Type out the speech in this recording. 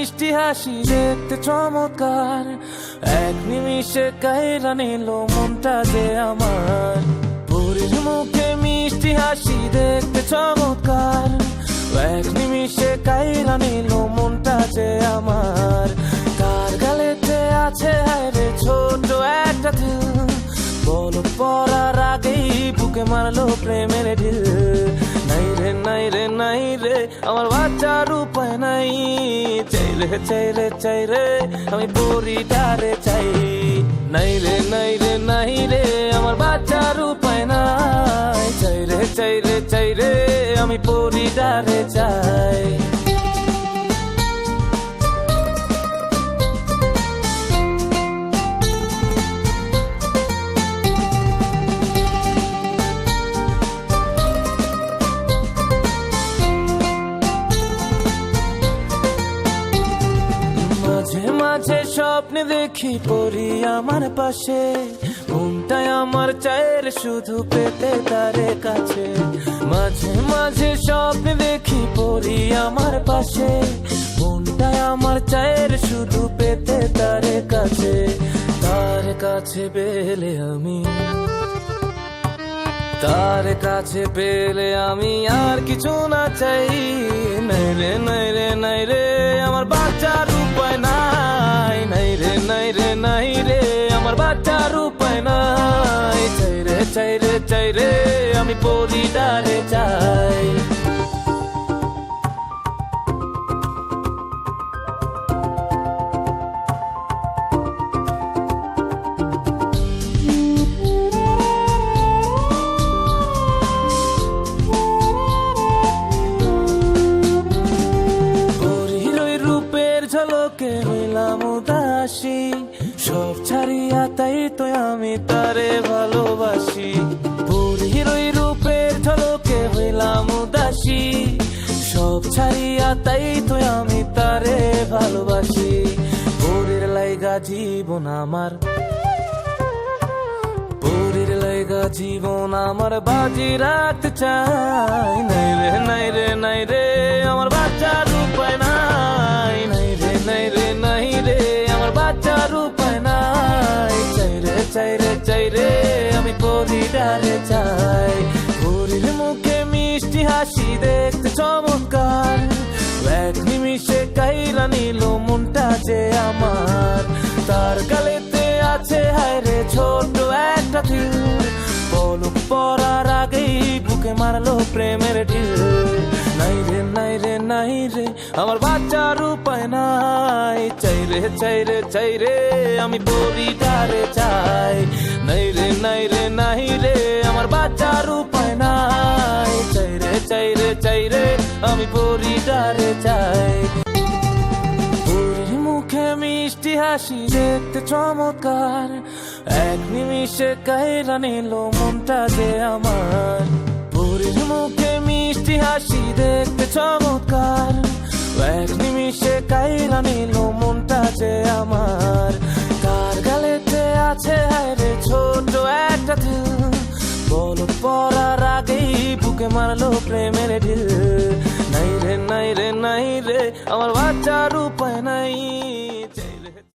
মিষ্টি হাসি দেখতে চমৎকার, এক নিমিষে কাইরা নিল মনটা যে আমার। পরীর মুখে মিষ্টি হাসি দেখতে চমৎকার, এক নিমিষে কাইরা নিল মনটা যে আমার। কার গালেতে আছে হায়রে ছোট একটা দিল, বলো পড়ার আগেই বুকে মারলো প্রেমের ঢিল। নাই রে নাই রে নাই রে আমার বাচ্চার উপায় নাই, চাই রে চাই রে চাই রে আমি পরিটারে চাই। নাই রে নাই রে নাই রে আমার বাচ্চার উপায় নাই, চাই রে চাই রে চাই রে আমি পরিটারে চাই। মাঝে মাঝে স্বপ্নে দেখি পরি আমার পাশে, মনটাই আমার চায়ের শুধু পেতে তারে কাছে। মাঝে মাঝে স্বপ্নে দেখি পরি আমার পাশে, মনটাই আমার চায়ের শুধু পেতে তারে কাছে। তার কাছে পেলে আমি, তার কাছে পেলে আমি আর কিছু না চাই। নাই রে নাই রে নাই রে আমার বাচ্চার উপায় নাই, নাই রে নাই রে নাই রে আমার বাচ্চার উপায় নাই। চাই রে চাই রে চাই রে আমি পরিটারে চাই। ঝলকে হইলাম উদাসী, সব ছাড়িয়া তাই তো আমি তারে ভালোবাসি। পরীর ওই রূপের ঝলকে হইলাম উদাসী, সব ছাড়িয়া তাই তো আমি তারে ভালোবাসি। পরীর লাইগা জীবন আমার, পরীর লাইগা জীবন আমার বাজি রাখতে চাই। নাই রে নাই রে নাই রে আমার বাচ্চার উপায় নাই, নাই রে নাই রে নাই রে আমার বাচ্চার উপায় নাই। চাই রে চাই রে চাই রে আমি পরিটারে চাই। পরীর মুখে মিষ্টি হাসি দেখতে চমৎকার, এক নিমিষে কাইরা নিল মনটা যে আমার। তার গালেতে আছে হায়রে ছোট একটা দিল, পলক পড়ার আগেই বুকে মারলো প্রেমের ঢিল। নাই রে নাই রে নাই রে আমার বাচ্চার উপায় নাই, চাই রে চাই রে চাই রে আমি পরিটারে চাই। নাই রে নাই রে নাই রে আমার বাচ্চার উপায় নাই, চাই রে চাই রে চাই রে আমি পরিটারে চাই। পরীর মুখে মিষ্টি হাসি দেখতে চমৎকার, এক নিমিষে কাইরা নিল মনটা যে আমার। পরীর মুখে মিষ্টি হাসি দেখতে চমৎকার, এক নিমিষে কাইরা নিল মনটা যে আমার। কার গালেতে আছে হায়রে ছোট একটা দিল, বলো পড়ার আগেই বুকে মারলো প্রেমের ঢিল। নাই রে নাই রে নাই রে আমার বাচ্চার উপায় নাই।